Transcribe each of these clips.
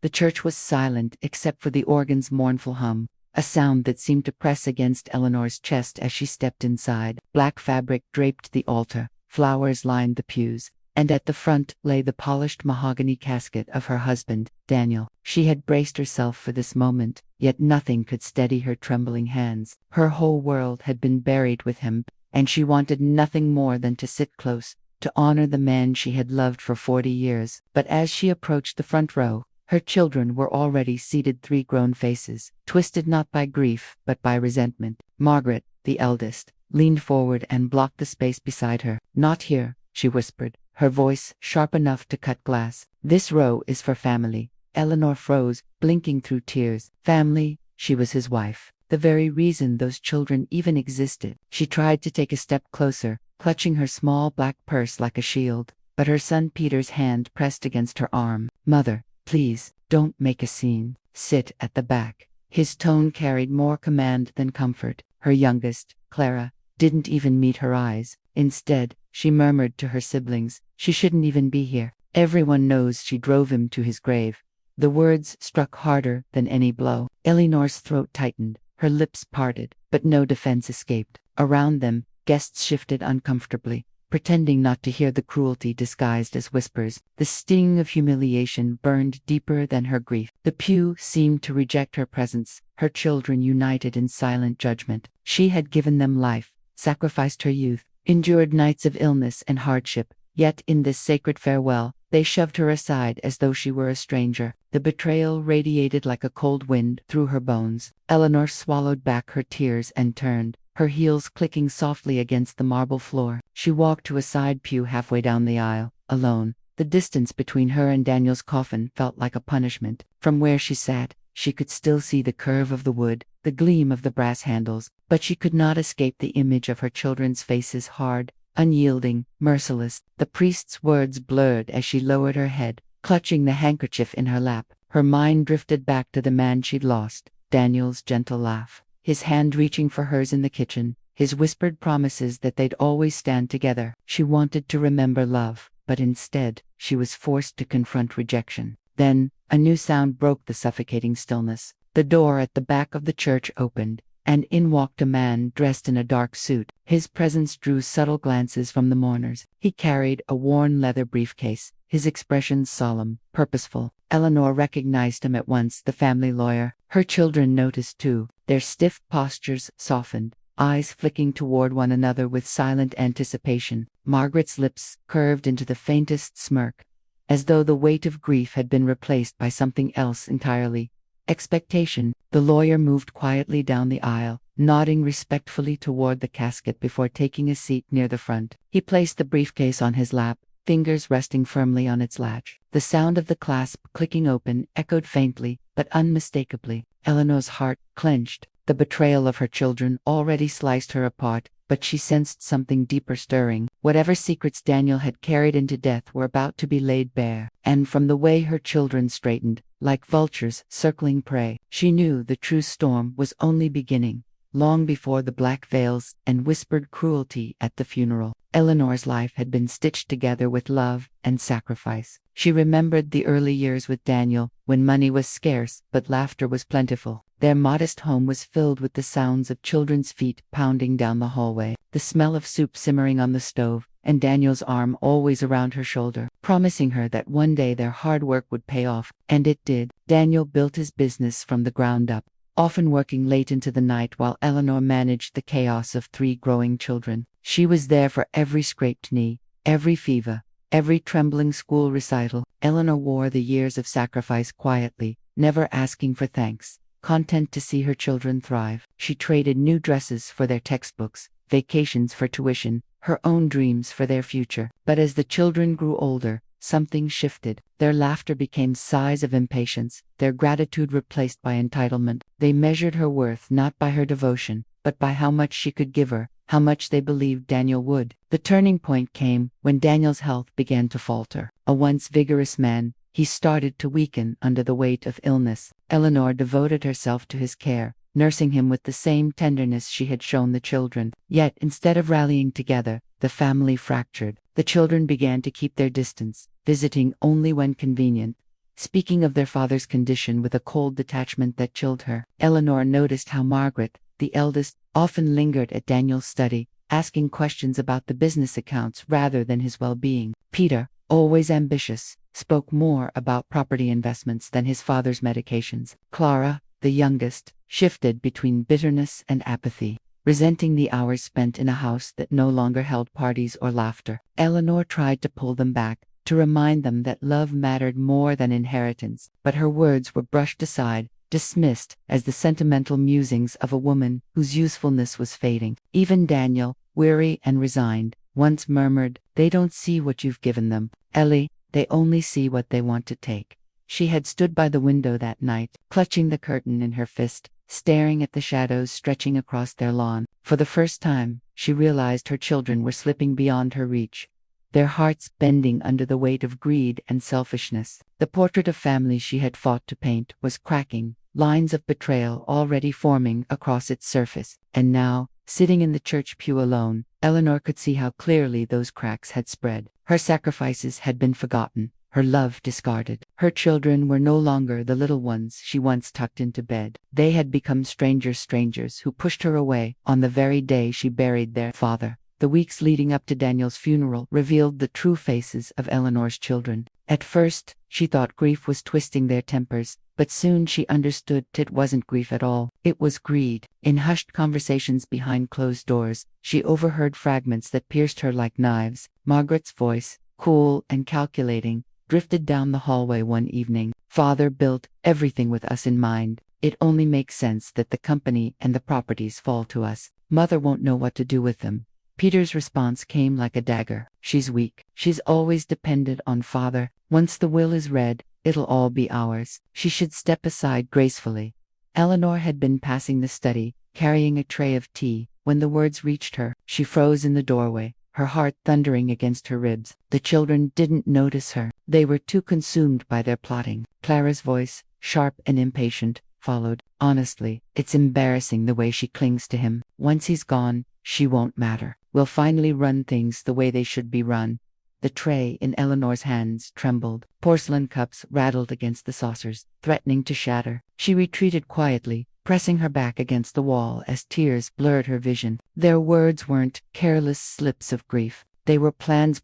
The church was silent except for the organ's mournful hum, a sound that seemed to press against Eleanor's chest as she stepped inside. Black fabric draped the altar, flowers lined the pews, and at the front lay the polished mahogany casket of her husband, Daniel. She had braced herself for this moment, yet nothing could steady her trembling hands. Her whole world had been buried with him, and she wanted nothing more than to sit close, to honor the man she had loved for 40 years. But as she approached the front row, her children were already seated, 3 grown faces, twisted not by grief but by resentment. Margaret, the eldest, leaned forward and blocked the space beside her. "Not here," she whispered, her voice sharp enough to cut glass. "This row is for family." Eleanor froze, blinking through tears. Family? She was his wife, the very reason those children even existed. She tried to take a step closer, clutching her small black purse like a shield, but her son Peter's hand pressed against her arm. "Mother, please, don't make a scene. Sit at the back." His tone carried more command than comfort. Her youngest, Clara, didn't even meet her eyes. Instead, she murmured to her siblings, "She shouldn't even be here. Everyone knows she drove him to his grave." The words struck harder than any blow. Eleanor's throat tightened, her lips parted, but no defense escaped. Around them, guests shifted uncomfortably, pretending not to hear the cruelty disguised as whispers. The sting of humiliation burned deeper than her grief. The pew seemed to reject her presence, her children united in silent judgment. She had given them life, sacrificed her youth, endured nights of illness and hardship, yet in this sacred farewell, they shoved her aside as though she were a stranger. The betrayal radiated like a cold wind through her bones. Eleanor swallowed back her tears and turned, her heels clicking softly against the marble floor. She walked to a side pew halfway down the aisle, alone. The distance between her and Daniel's coffin felt like a punishment. From where she sat, she could still see the curve of the wood, the gleam of the brass handles, but she could not escape the image of her children's faces, hard, unyielding, merciless. The priest's words blurred as she lowered her head, clutching the handkerchief in her lap. Her mind drifted back to the man she'd lost, Daniel's gentle laugh, his hand reaching for hers in the kitchen, his whispered promises that they'd always stand together. She wanted to remember love, but instead, she was forced to confront rejection. Then, a new sound broke the suffocating stillness. The door at the back of the church opened, and in walked a man dressed in a dark suit. His presence drew subtle glances from the mourners. He carried a worn leather briefcase, his expression solemn, purposeful. Eleanor recognized him at once, the family lawyer. Her children noticed too, their stiff postures softened, eyes flicking toward one another with silent anticipation. Margaret's lips curved into the faintest smirk, as though the weight of grief had been replaced by something else entirely. Expectation. The lawyer moved quietly down the aisle, nodding respectfully toward the casket before taking a seat near the front. He placed the briefcase on his lap, fingers resting firmly on its latch. The sound of the clasp clicking open echoed faintly, but unmistakably. Eleanor's heart clenched. The betrayal of her children already sliced her apart, but she sensed something deeper stirring. Whatever secrets Daniel had carried into death were about to be laid bare, and from the way her children straightened, like vultures circling prey, she knew the true storm was only beginning. Long before the black veils and whispered cruelty at the funeral, Eleanor's life had been stitched together with love and sacrifice. She remembered the early years with Daniel, when money was scarce but laughter was plentiful. Their modest home was filled with the sounds of children's feet pounding down the hallway, the smell of soup simmering on the stove, and Daniel's arm always around her shoulder, promising her that one day their hard work would pay off. And it did. Daniel built his business from the ground up, often working late into the night while Eleanor managed the chaos of 3 growing children. She was there for every scraped knee, every fever, every trembling school recital. Eleanor wore the years of sacrifice quietly, never asking for thanks, content to see her children thrive. She traded new dresses for their textbooks, vacations for tuition, her own dreams for their future. But as the children grew older, something shifted. Their laughter became sighs of impatience, their gratitude replaced by entitlement. They measured her worth not by her devotion, but by how much she could give her, how much they believed Daniel would. The turning point came when Daniel's health began to falter. A once vigorous man, he started to weaken under the weight of illness. Eleanor devoted herself to his care, nursing him with the same tenderness she had shown the children. Yet, instead of rallying together, the family fractured. The children began to keep their distance, visiting only when convenient, speaking of their father's condition with a cold detachment that chilled her. Eleanor noticed how Margaret, the eldest, often lingered at Daniel's study, asking questions about the business accounts rather than his well-being. Peter, always ambitious, spoke more about property investments than his father's medications. Clara, the youngest, shifted between bitterness and apathy, resenting the hours spent in a house that no longer held parties or laughter. Eleanor tried to pull them back, to remind them that love mattered more than inheritance, but her words were brushed aside, dismissed as the sentimental musings of a woman whose usefulness was fading. Even Daniel, weary and resigned, once murmured, "They don't see what you've given them, Ellie, they only see what they want to take." She had stood by the window that night, clutching the curtain in her fist, staring at the shadows stretching across their lawn. For the first time, she realized her children were slipping beyond her reach, their hearts bending under the weight of greed and selfishness. The portrait of family she had fought to paint was cracking, lines of betrayal already forming across its surface. And now, sitting in the church pew alone, Eleanor could see how clearly those cracks had spread. Her sacrifices had been forgotten, her love discarded. Her children were no longer the little ones she once tucked into bed. They had become strangers who pushed her away on the very day she buried their father. The weeks leading up to Daniel's funeral revealed the true faces of Eleanor's children. At first, she thought grief was twisting their tempers, but soon she understood it wasn't grief at all. It was greed. In hushed conversations behind closed doors, she overheard fragments that pierced her like knives. Margaret's voice, cool and calculating, drifted down the hallway one evening. "Father built everything with us in mind. It only makes sense that the company and the properties fall to us. Mother won't know what to do with them." Peter's response came like a dagger. "She's weak. She's always depended on Father. Once the will is read, it'll all be ours. She should step aside gracefully." Eleanor had been passing the study, carrying a tray of tea, when the words reached her. She froze in the doorway, her heart thundering against her ribs. The children didn't notice her. They were too consumed by their plotting. Clara's voice, sharp and impatient, followed. "Honestly, it's embarrassing the way she clings to him. Once he's gone, she won't matter. We'll finally run things the way they should be run." The tray in Eleanor's hands trembled. Porcelain cups rattled against the saucers, threatening to shatter. She retreated quietly, pressing her back against the wall as tears blurred her vision. Their words weren't careless slips of grief. They were plans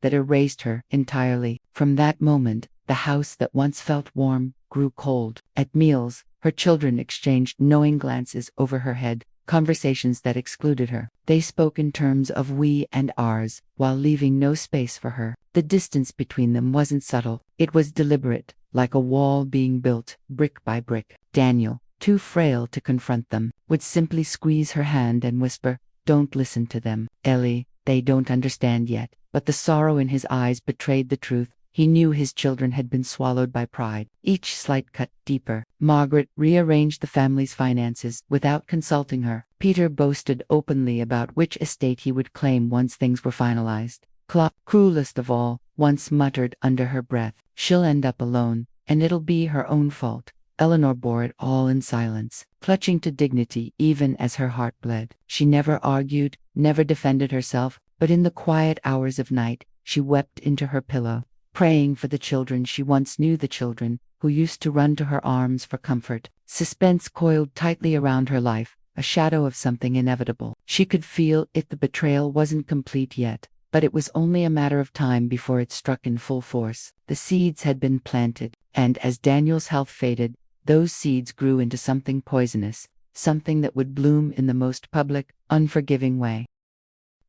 that erased her entirely. From that moment, the house that once felt warm grew cold. At meals, her children exchanged knowing glances over her head, conversations that excluded her. They spoke in terms of we and ours, while leaving no space for her. The distance between them wasn't subtle. It was deliberate, like a wall being built, brick by brick. Daniel, too frail to confront them, would simply squeeze her hand and whisper, "Don't listen to them, Ellie, they don't understand yet." But the sorrow in his eyes betrayed the truth. He knew his children had been swallowed by pride. Each slight cut deeper. Margaret rearranged the family's finances without consulting her. Peter boasted openly about which estate he would claim once things were finalized. Cruelest of all, once muttered under her breath, "She'll end up alone, and it'll be her own fault." Eleanor bore it all in silence, clutching to dignity even as her heart bled. She never argued, never defended herself, but in the quiet hours of night, she wept into her pillow, praying for the children she once knew, the children who used to run to her arms for comfort. Suspense coiled tightly around her life, a shadow of something inevitable. She could feel it. The betrayal wasn't complete yet, but it was only a matter of time before it struck in full force. The seeds had been planted, and as Daniel's health faded, those seeds grew into something poisonous, something that would bloom in the most public, unforgiving way.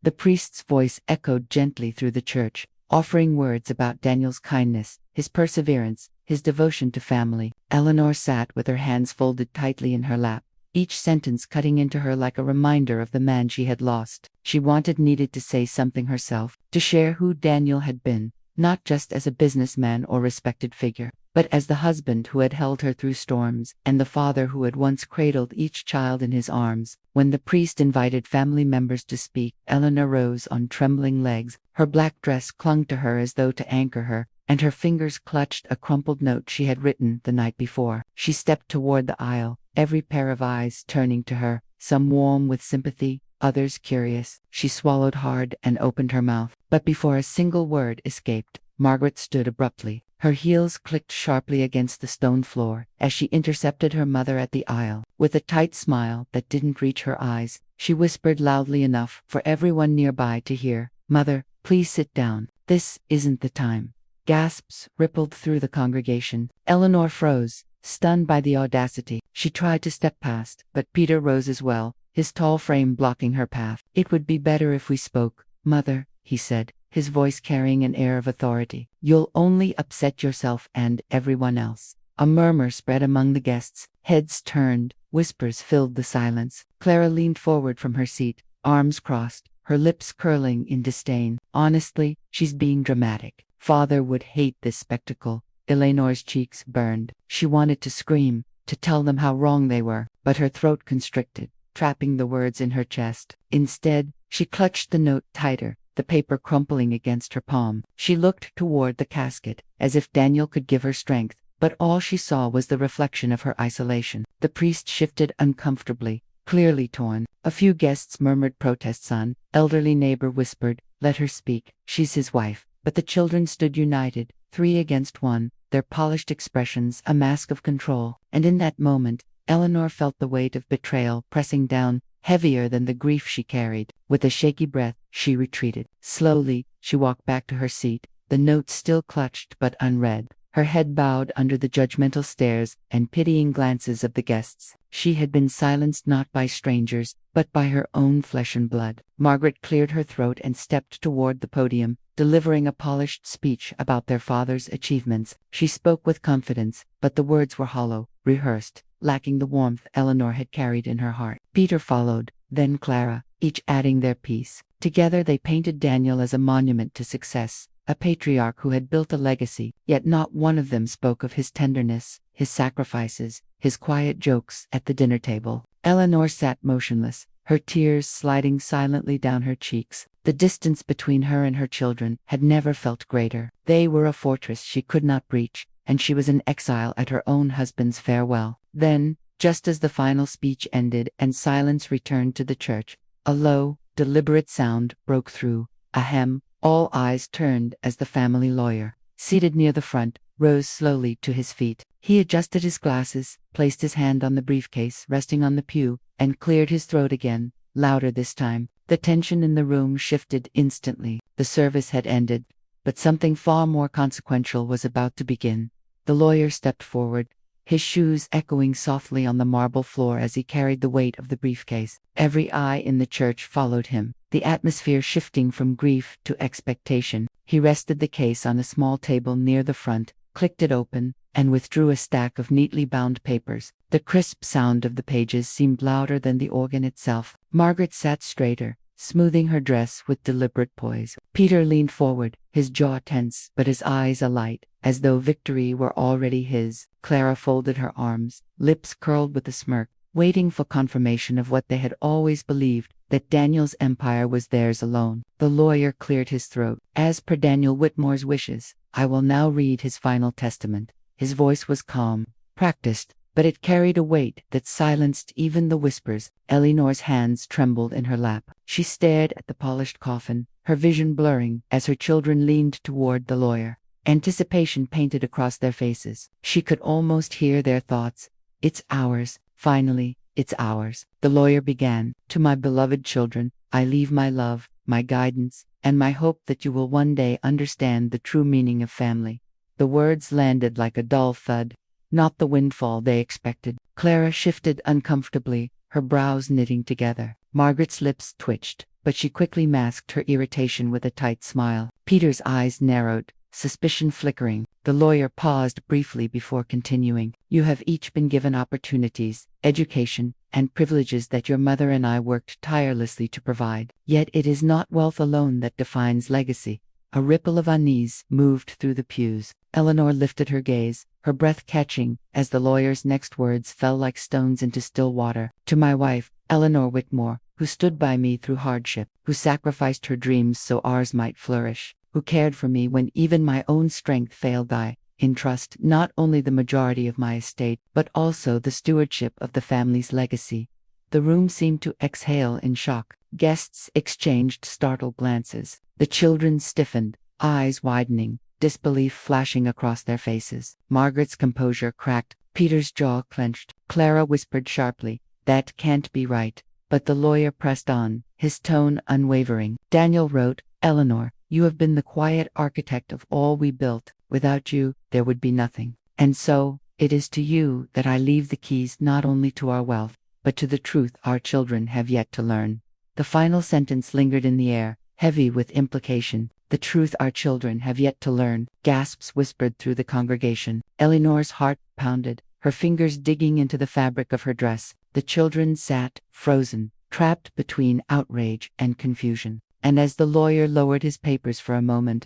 The priest's voice echoed gently through the church, offering words about Daniel's kindness, his perseverance, his devotion to family. Eleanor sat with her hands folded tightly in her lap, each sentence cutting into her like a reminder of the man she had lost. She needed to say something herself, to share who Daniel had been, not just as a businessman or respected figure, but as the husband who had held her through storms, and the father who had once cradled each child in his arms. When the priest invited family members to speak, Eleanor rose on trembling legs. Her black dress clung to her as though to anchor her, and her fingers clutched a crumpled note she had written the night before. She stepped toward the aisle, every pair of eyes turning to her, some warm with sympathy, others curious. She swallowed hard and opened her mouth, but before a single word escaped, Margaret stood abruptly. Her heels clicked sharply against the stone floor as she intercepted her mother at the aisle. With a tight smile that didn't reach her eyes, she whispered loudly enough for everyone nearby to hear, "Mother, please sit down. This isn't the time." Gasps rippled through the congregation. Eleanor froze, stunned by the audacity. She tried to step past, but Peter rose as well, his tall frame blocking her path. "It would be better if we spoke, Mother," he said, his voice carrying an air of authority. "You'll only upset yourself and everyone else." A murmur spread among the guests. Heads turned, whispers filled the silence. Clara leaned forward from her seat, arms crossed, her lips curling in disdain. "Honestly, she's being dramatic. Father would hate this spectacle." Eleanor's cheeks burned. She wanted to scream, to tell them how wrong they were, but her throat constricted, trapping the words in her chest. Instead, she clutched the note tighter, the paper crumpling against her palm. She looked toward the casket, as if Daniel could give her strength, but all she saw was the reflection of her isolation. The priest shifted uncomfortably, clearly torn. A few guests murmured protests. An elderly neighbor whispered, "Let her speak, she's his wife." But the children stood united, 3 against 1, their polished expressions a mask of control. And in that moment, Eleanor felt the weight of betrayal pressing down, heavier than the grief she carried. With a shaky breath, she retreated. Slowly, she walked back to her seat, the note still clutched but unread. Her head bowed under the judgmental stares and pitying glances of the guests. She had been silenced not by strangers, but by her own flesh and blood. Margaret cleared her throat and stepped toward the podium, delivering a polished speech about their father's achievements. She spoke with confidence, but the words were hollow, rehearsed, lacking the warmth Eleanor had carried in her heart. Peter followed, then Clara, each adding their piece. Together they painted Daniel as a monument to success, a patriarch who had built a legacy, yet not one of them spoke of his tenderness, his sacrifices, his quiet jokes at the dinner table. Eleanor sat motionless, her tears sliding silently down her cheeks. The distance between her and her children had never felt greater. They were a fortress she could not breach, and she was an exile at her own husband's farewell. Then, just as the final speech ended and silence returned to the church, a low, deliberate sound broke through, a hem. All eyes turned as the family lawyer, seated near the front, rose slowly to his feet. He adjusted his glasses, placed his hand on the briefcase resting on the pew, and cleared his throat again, louder this time. The tension in the room shifted instantly. The service had ended, but something far more consequential was about to begin. The lawyer stepped forward, his shoes echoing softly on the marble floor as he carried the weight of the briefcase. Every eye in the church followed him, the atmosphere shifting from grief to expectation. He rested the case on a small table near the front, clicked it open, and withdrew a stack of neatly bound papers. The crisp sound of the pages seemed louder than the organ itself. Margaret sat straighter, smoothing her dress with deliberate poise. Peter leaned forward, his jaw tense but his eyes alight, as though victory were already his. Clara folded her arms, lips curled with a smirk, waiting for confirmation of what they had always believed, that Daniel's empire was theirs alone. The lawyer cleared his throat. "As per Daniel Whitmore's wishes, I will now read his final testament." His voice was calm, practiced, but it carried a weight that silenced even the whispers. Eleanor's hands trembled in her lap. She stared at the polished coffin, her vision blurring as her children leaned toward the lawyer. Anticipation painted across their faces. She could almost hear their thoughts. "It's ours, finally, it's ours." The lawyer began, "To my beloved children, I leave my love, my guidance, and my hope that you will one day understand the true meaning of family." The words landed like a dull thud, not the windfall they expected. Clara shifted uncomfortably, her brows knitting together. Margaret's lips twitched, but she quickly masked her irritation with a tight smile. Peter's eyes narrowed, suspicion flickering. The lawyer paused briefly before continuing. "You have each been given opportunities, education, and privileges that your mother and I worked tirelessly to provide. Yet it is not wealth alone that defines legacy." A ripple of unease moved through the pews. Eleanor lifted her gaze, her breath catching, as the lawyer's next words fell like stones into still water. "To my wife, Eleanor Whitmore, who stood by me through hardship, who sacrificed her dreams so ours might flourish, who cared for me when even my own strength failed, I entrust not only the majority of my estate, but also the stewardship of the family's legacy." The room seemed to exhale in shock. Guests exchanged startled glances. The children stiffened, eyes widening, disbelief flashing across their faces. Margaret's composure cracked. Peter's jaw clenched. Clara whispered sharply, "That can't be right." But the lawyer pressed on, his tone unwavering. Daniel wrote, "Eleanor, you have been the quiet architect of all we built. Without you, there would be nothing. And so, it is to you that I leave the keys not only to our wealth, but to the truth our children have yet to learn." The final sentence lingered in the air, heavy with implication. "The truth our children have yet to learn," gasps whispered through the congregation. Eleanor's heart pounded, her fingers digging into the fabric of her dress. The children sat, frozen, trapped between outrage and confusion. And as the lawyer lowered his papers for a moment,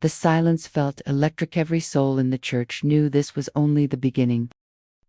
the silence felt electric. Every soul in the church knew this was only the beginning.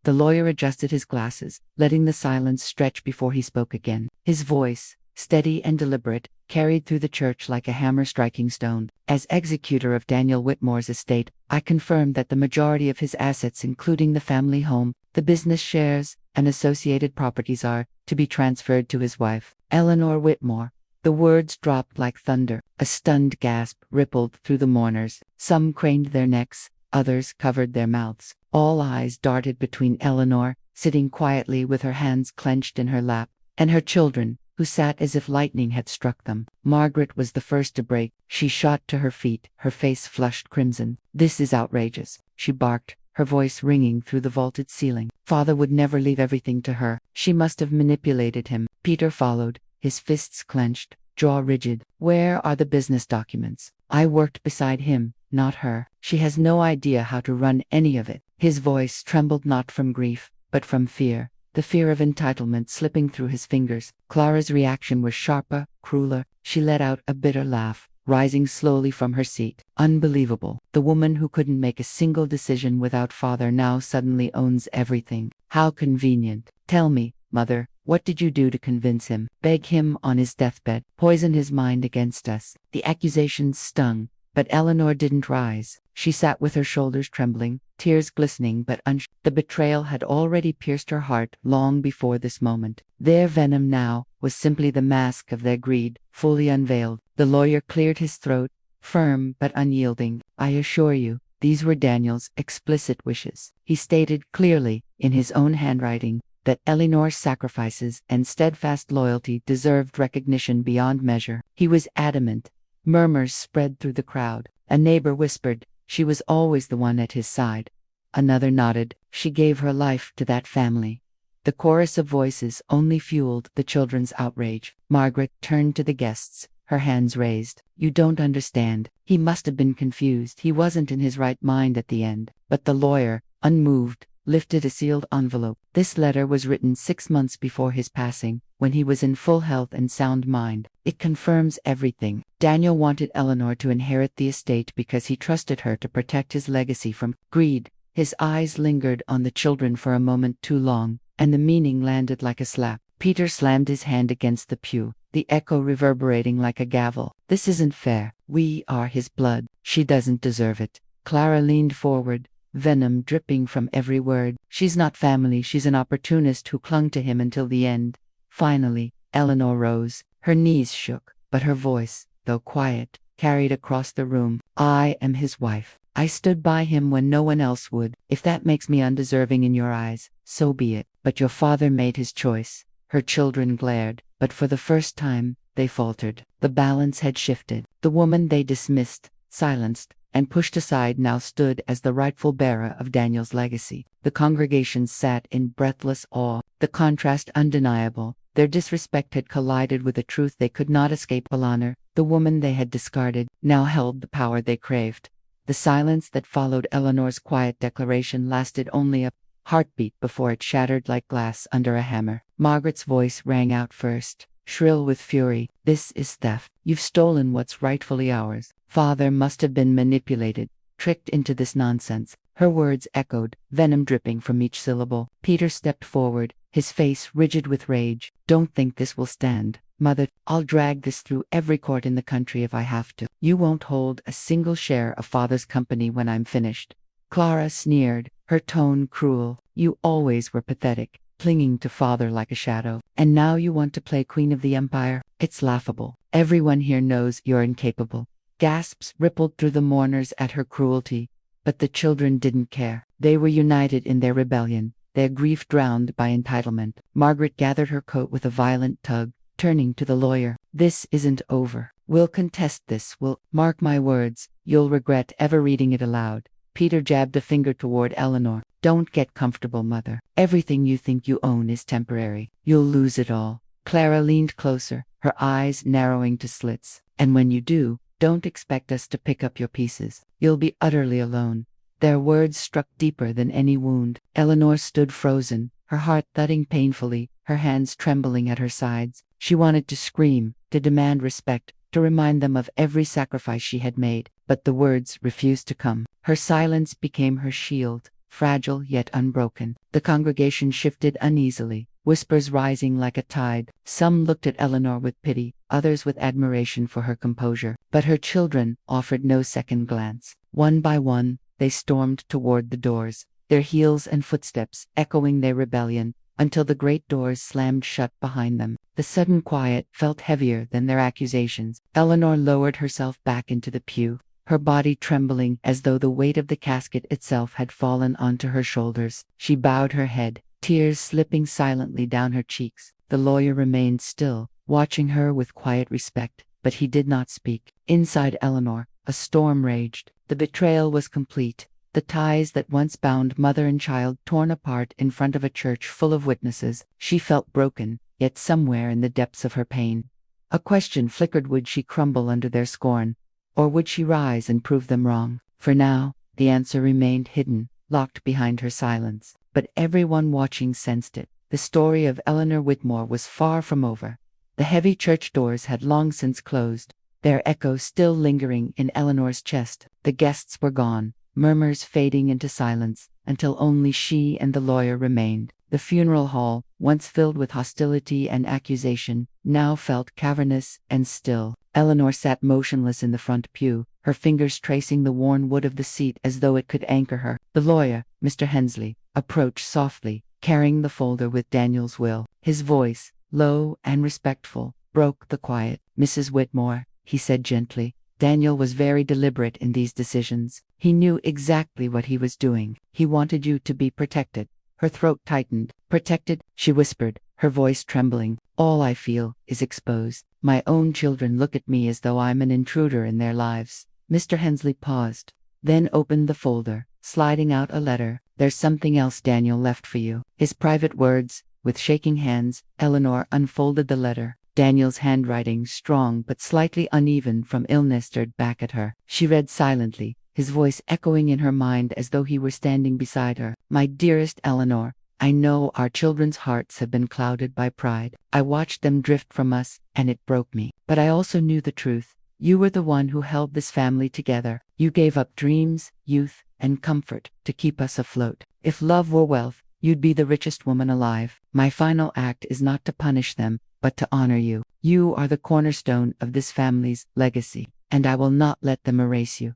The lawyer adjusted his glasses, letting the silence stretch before he spoke again. His voice, steady and deliberate, carried through the church like a hammer striking stone. "As executor of Daniel Whitmore's estate, I confirm that the majority of his assets, including the family home, the business shares, and associated properties, are to be transferred to his wife, Eleanor Whitmore." The words dropped like thunder. A stunned gasp rippled through the mourners. Some craned their necks, others covered their mouths. All eyes darted between Eleanor, sitting quietly with her hands clenched in her lap, and her children, who sat as if lightning had struck them. Margaret was the first to break. She shot to her feet, her face flushed crimson. "This is outrageous," she barked, her voice ringing through the vaulted ceiling. "Father would never leave everything to her. She must have manipulated him." Peter followed, his fists clenched, jaw rigid. "Where are the business documents? I worked beside him, not her. She has no idea how to run any of it." His voice trembled not from grief, but from fear, the fear of entitlement slipping through his fingers. Clara's reaction was sharper, crueler. She let out a bitter laugh, rising slowly from her seat. "Unbelievable. The woman who couldn't make a single decision without father now suddenly owns everything. How convenient. Tell me, Mother, what did you do to convince him? Beg him on his deathbed? Poison his mind against us?" The accusations stung, but Eleanor didn't rise. She sat with her shoulders trembling, tears glistening but The betrayal had already pierced her heart long before this moment. Their venom now was simply the mask of their greed, fully unveiled. The lawyer cleared his throat, firm but unyielding. "I assure you, these were Daniel's explicit wishes." He stated clearly, in his own handwriting, that Eleanor's sacrifices and steadfast loyalty deserved recognition beyond measure. He was adamant. Murmurs spread through the crowd. A neighbor whispered, "She was always the one at his side." Another nodded, "She gave her life to that family." The chorus of voices only fueled the children's outrage. Margaret turned to the guests, her hands raised. "You don't understand. He must have been confused. He wasn't in his right mind at the end." But the lawyer, unmoved, lifted a sealed envelope. "This letter was written 6 months before his passing, when he was in full health and sound mind. It confirms everything. Daniel wanted Eleanor to inherit the estate because he trusted her to protect his legacy from greed." His eyes lingered on the children for a moment too long, and the meaning landed like a slap. Peter slammed his hand against the pew, the echo reverberating like a gavel. "This isn't fair. We are his blood. She doesn't deserve it." Clara leaned forward, venom dripping from every word. "She's not family. She's an opportunist who clung to him until the end." Finally, Eleanor rose. Her knees shook, but her voice, though quiet, carried across the room. "I am his wife. I stood by him when no one else would. If that makes me undeserving in your eyes, so be it. But your father made his choice." Her children glared, but for the first time, they faltered. The balance had shifted. The woman they dismissed, silenced, and pushed aside now stood as the rightful bearer of Daniel's legacy. The congregation sat in breathless awe, the contrast undeniable. Their disrespect had collided with a truth they could not escape. Eleanor, the woman they had discarded, now held the power they craved. The silence that followed Eleanor's quiet declaration lasted only a heartbeat before it shattered like glass under a hammer. Margaret's voice rang out first, shrill with fury. "This is theft. You've stolen what's rightfully ours. Father must have been manipulated, tricked into this nonsense." Her words echoed, venom dripping from each syllable. Peter stepped forward, his face rigid with rage. "Don't think this will stand. Mother, I'll drag this through every court in the country if I have to. You won't hold a single share of Father's company when I'm finished." Clara sneered, her tone cruel. "You always were pathetic, clinging to Father like a shadow. And now you want to play Queen of the Empire? It's laughable. Everyone here knows you're incapable." Gasps rippled through the mourners at her cruelty, but the children didn't care. They were united in their rebellion, their grief drowned by entitlement. Margaret gathered her coat with a violent tug, turning to the lawyer. "This isn't over. We'll contest this. Mark my words, you'll regret ever reading it aloud." Peter jabbed a finger toward Eleanor. "Don't get comfortable, mother. Everything you think you own is temporary. You'll lose it all." Clara leaned closer, her eyes narrowing to slits. "And when you do, don't expect us to pick up your pieces. You'll be utterly alone." Their words struck deeper than any wound. Eleanor stood frozen, her heart thudding painfully, her hands trembling at her sides. She wanted to scream, to demand respect, to remind them of every sacrifice she had made, but the words refused to come. Her silence became her shield, fragile yet unbroken. The congregation shifted uneasily, whispers rising like a tide. Some looked at Eleanor with pity, others with admiration for her composure. But her children offered no second glance. One by one, they stormed toward the doors, their heels and footsteps echoing their rebellion, until the great doors slammed shut behind them. The sudden quiet felt heavier than their accusations. Eleanor lowered herself back into the pew, her body trembling as though the weight of the casket itself had fallen onto her shoulders. She bowed her head, tears slipping silently down her cheeks. The lawyer remained still, watching her with quiet respect, but he did not speak. Inside Eleanor, a storm raged. The betrayal was complete. The ties that once bound mother and child torn apart in front of a church full of witnesses. She felt broken, yet somewhere in the depths of her pain, a question flickered: would she crumble under their scorn, or would she rise and prove them wrong? For now, the answer remained hidden, locked behind her silence. But everyone watching sensed it. The story of Eleanor Whitmore was far from over. The heavy church doors had long since closed, their echo still lingering in Eleanor's chest. The guests were gone, murmurs fading into silence, until only she and the lawyer remained. The funeral hall, once filled with hostility and accusation, now felt cavernous and still. Eleanor sat motionless in the front pew, her fingers tracing the worn wood of the seat as though it could anchor her. The lawyer, Mr. Hensley, approached softly, carrying the folder with Daniel's will. His voice, low and respectful, broke the quiet. "Mrs. Whitmore," he said gently, "Daniel was very deliberate in these decisions. He knew exactly what he was doing. He wanted you to be protected." Her throat tightened. "Protected?" she whispered, her voice trembling. "All I feel is exposed. My own children look at me as though I'm an intruder in their lives." Mr. Hensley paused, then opened the folder, sliding out a letter. "There's something else Daniel left for you." His private words. With shaking hands, Eleanor unfolded the letter. Daniel's handwriting, strong but slightly uneven from illness, stared back at her. She read silently, his voice echoing in her mind as though he were standing beside her. "My dearest Eleanor, I know our children's hearts have been clouded by pride. I watched them drift from us, and it broke me. But I also knew the truth. You were the one who held this family together. You gave up dreams, youth, and comfort to keep us afloat. If love were wealth, you'd be the richest woman alive. My final act is not to punish them, but to honor you. You are the cornerstone of this family's legacy, and I will not let them erase you."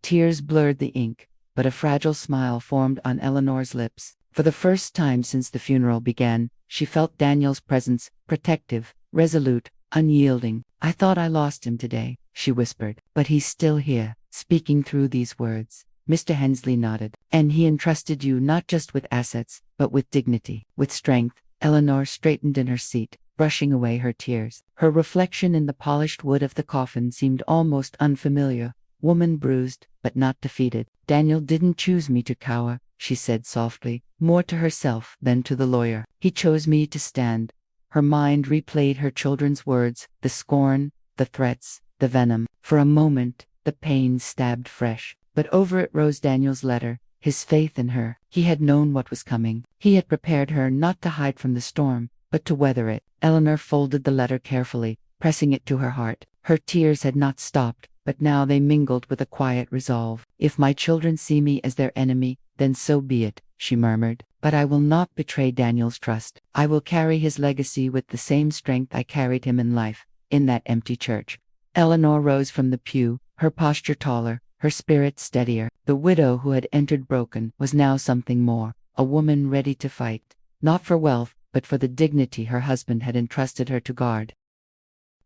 Tears blurred the ink, but a fragile smile formed on Eleanor's lips. For the first time since the funeral began, she felt Daniel's presence, protective, resolute, unyielding. "I thought I lost him today," she whispered, "but he's still here, speaking through these words." Mr. Hensley nodded. "And he entrusted you not just with assets, but with dignity, with strength." Eleanor straightened in her seat, brushing away her tears. Her reflection in the polished wood of the coffin seemed almost unfamiliar. Woman bruised, but not defeated. "Daniel didn't choose me to cower," she said softly, more to herself than to the lawyer. "He chose me to stand." Her mind replayed her children's words, the scorn, the threats, the venom. For a moment, the pain stabbed fresh, but over it rose Daniel's letter, his faith in her. He had known what was coming. He had prepared her not to hide from the storm, but to weather it. Eleanor folded the letter carefully, pressing it to her heart. Her tears had not stopped, but now they mingled with a quiet resolve. "If my children see me as their enemy, then so be it," she murmured. "But I will not betray Daniel's trust. I will carry his legacy with the same strength I carried him in life, in that empty church." Eleanor rose from the pew, her posture taller, her spirit steadier. The widow who had entered broken was now something more, a woman ready to fight, not for wealth, but for the dignity her husband had entrusted her to guard.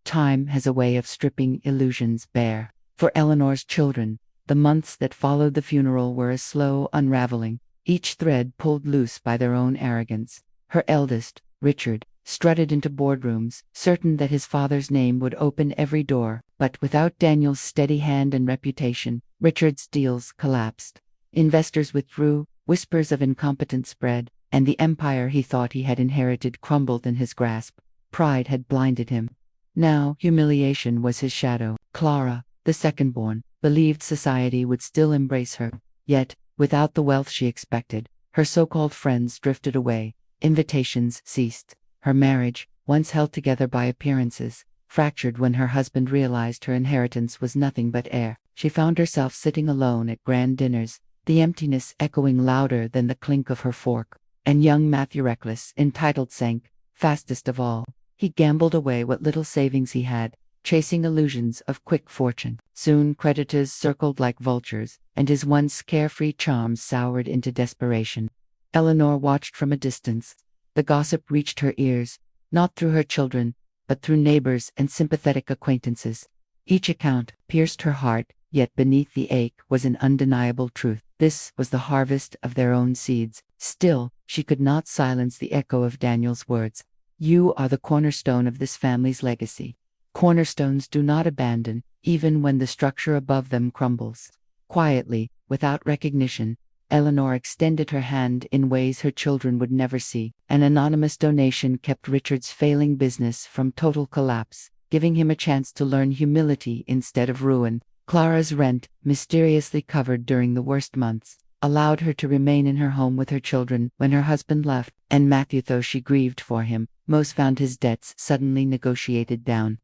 Time has a way of stripping illusions bare. For Eleanor's children, the months that followed the funeral were a slow unraveling, each thread pulled loose by their own arrogance. Her eldest, Richard, strutted into boardrooms, certain that his father's name would open every door, but without Daniel's steady hand and reputation, Richard's deals collapsed. Investors withdrew, whispers of incompetence spread, and the empire he thought he had inherited crumbled in his grasp. Pride had blinded him. Now humiliation was his shadow. Clara, the second-born, believed society would still embrace her. Yet, without the wealth she expected, her so-called friends drifted away. Invitations ceased. Her marriage, once held together by appearances, fractured when her husband realized her inheritance was nothing but air. She found herself sitting alone at grand dinners, the emptiness echoing louder than the clink of her fork. And young Matthew, reckless, entitled, sank, fastest of all. He gambled away what little savings he had, chasing illusions of quick fortune. Soon creditors circled like vultures, and his once carefree charms soured into desperation. Eleanor watched from a distance. The gossip reached her ears, not through her children, but through neighbors and sympathetic acquaintances. Each account pierced her heart, yet beneath the ache was an undeniable truth. This was the harvest of their own seeds. Still, she could not silence the echo of Daniel's words. "You are the cornerstone of this family's legacy." Cornerstones do not abandon, even when the structure above them crumbles. Quietly, without recognition, Eleanor extended her hand in ways her children would never see. An anonymous donation kept Richard's failing business from total collapse, giving him a chance to learn humility instead of ruin. Clara's rent, mysteriously covered during the worst months, allowed her to remain in her home with her children when her husband left, and Matthew, though she grieved for him, most found his debts suddenly negotiated down.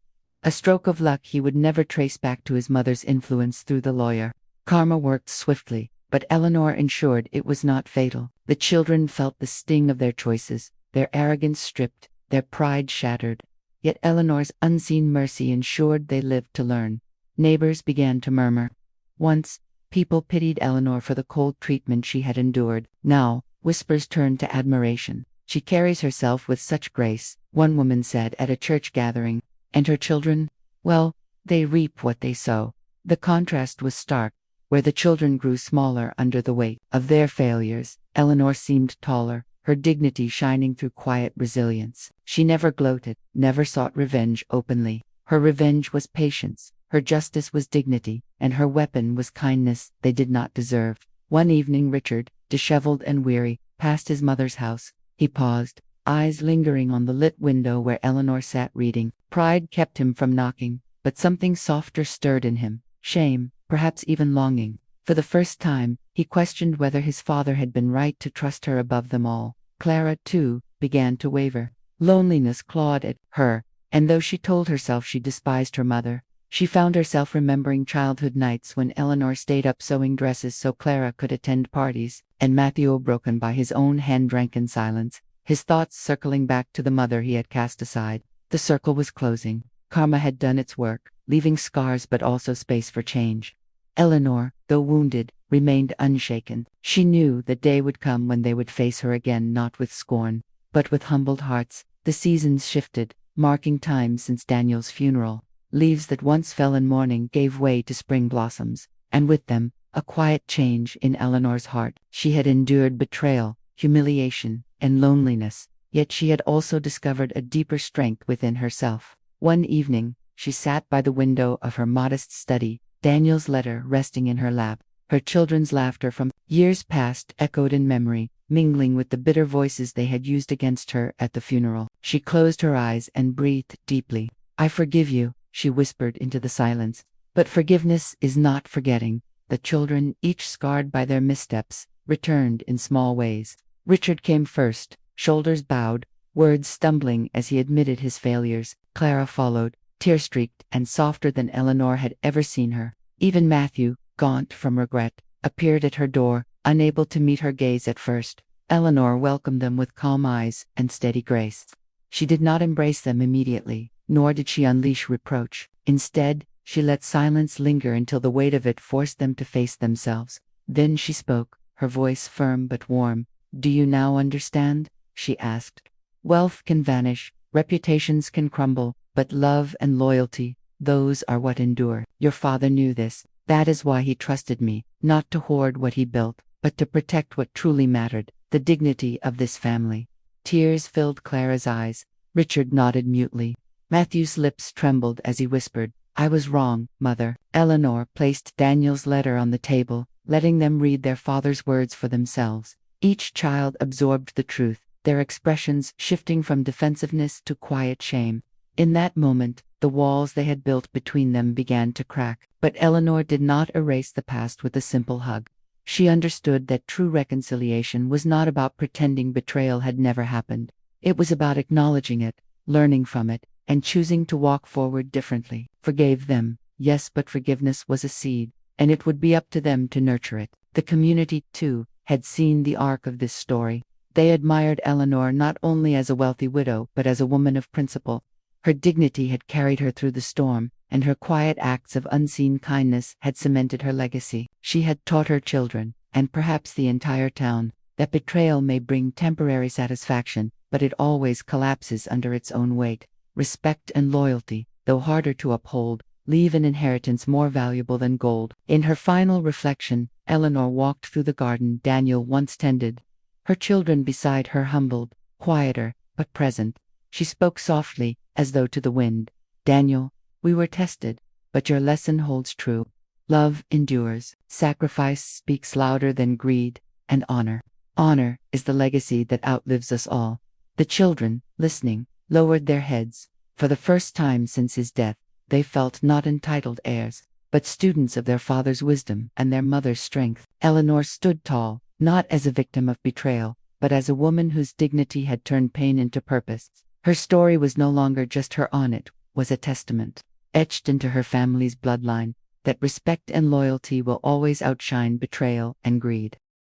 A stroke of luck he would never trace back to his mother's influence through the lawyer. Karma worked swiftly, but Eleanor ensured it was not fatal. The children felt the sting of their choices, their arrogance stripped, their pride shattered. Yet Eleanor's unseen mercy ensured they lived to learn. Neighbors began to murmur. Once, people pitied Eleanor for the cold treatment she had endured. Now, whispers turned to admiration. "She carries herself with such grace," one woman said at a church gathering. "And her children? Well, they reap what they sow." The contrast was stark. Where the children grew smaller under the weight of their failures, Eleanor seemed taller, her dignity shining through quiet resilience. She never gloated, never sought revenge openly. Her revenge was patience, her justice was dignity, and her weapon was kindness they did not deserve. One evening Richard, disheveled and weary, passed his mother's house. He paused, eyes lingering on the lit window where Eleanor sat reading. Pride kept him from knocking, but something softer stirred in him. Shame, perhaps even longing. For the first time, he questioned whether his father had been right to trust her above them all. Clara, too, began to waver. Loneliness clawed at her, and though she told herself she despised her mother, she found herself remembering childhood nights when Eleanor stayed up sewing dresses so Clara could attend parties, and Matthew, broken by his own hand, drank in silence, his thoughts circling back to the mother he had cast aside. The circle was closing. Karma had done its work, leaving scars but also space for change. Eleanor, though wounded, remained unshaken. She knew the day would come when they would face her again, not with scorn, but with humbled hearts. The seasons shifted, marking time since Daniel's funeral. Leaves that once fell in mourning gave way to spring blossoms, and with them, a quiet change in Eleanor's heart. She had endured betrayal, humiliation, and loneliness, yet she had also discovered a deeper strength within herself. One evening, she sat by the window of her modest study, Daniel's letter resting in her lap. Her children's laughter from years past echoed in memory, mingling with the bitter voices they had used against her at the funeral. She closed her eyes and breathed deeply. "I forgive you," she whispered into the silence. But forgiveness is not forgetting. The children, each scarred by their missteps, returned in small ways. Richard came first, shoulders bowed, words stumbling as he admitted his failures. Clara followed, tear-streaked and softer than Eleanor had ever seen her. Even Matthew, gaunt from regret, appeared at her door, unable to meet her gaze at first. Eleanor welcomed them with calm eyes and steady grace. She did not embrace them immediately, nor did she unleash reproach. Instead, she let silence linger until the weight of it forced them to face themselves. Then she spoke, her voice firm but warm. "Do you now understand?" she asked. "Wealth can vanish, reputations can crumble, but love and loyalty, Those are what endure. Your father knew this. That is why he trusted me, not to hoard what he built, but to protect what truly mattered, the dignity of this family. Tears filled Clara's eyes. Richard nodded mutely. Matthew's lips trembled as he whispered, "I was wrong, Mother." Eleanor placed Daniel's letter on the table, letting them read their father's words for themselves. Each child absorbed the truth, their expressions shifting from defensiveness to quiet shame. In that moment, the walls they had built between them began to crack, but Eleanor did not erase the past with a simple hug. She understood that true reconciliation was not about pretending betrayal had never happened. It was about acknowledging it, learning from it, and choosing to walk forward differently. Forgave them, yes, but forgiveness was a seed, and it would be up to them to nurture it. The community, too, had seen the arc of this story. They admired Eleanor not only as a wealthy widow, but as a woman of principle. Her dignity had carried her through the storm, and her quiet acts of unseen kindness had cemented her legacy. She had taught her children, and perhaps the entire town, that betrayal may bring temporary satisfaction, but it always collapses under its own weight. Respect and loyalty, though harder to uphold, leave an inheritance more valuable than gold. In her final reflection, Eleanor walked through the garden Daniel once tended. Her children beside her humbled, quieter, but present. She spoke softly, as though to the wind. "Daniel, we were tested, but your lesson holds true. Love endures, sacrifice speaks louder than greed, and honor. Honor is the legacy that outlives us all." The children, listening, lowered their heads. For the first time since his death, they felt not entitled heirs, but students of their father's wisdom and their mother's strength. Eleanor stood tall, not as a victim of betrayal, but as a woman whose dignity had turned pain into purpose. Her story was no longer just her own, it was a testament, etched into her family's bloodline, that respect and loyalty will always outshine betrayal and greed.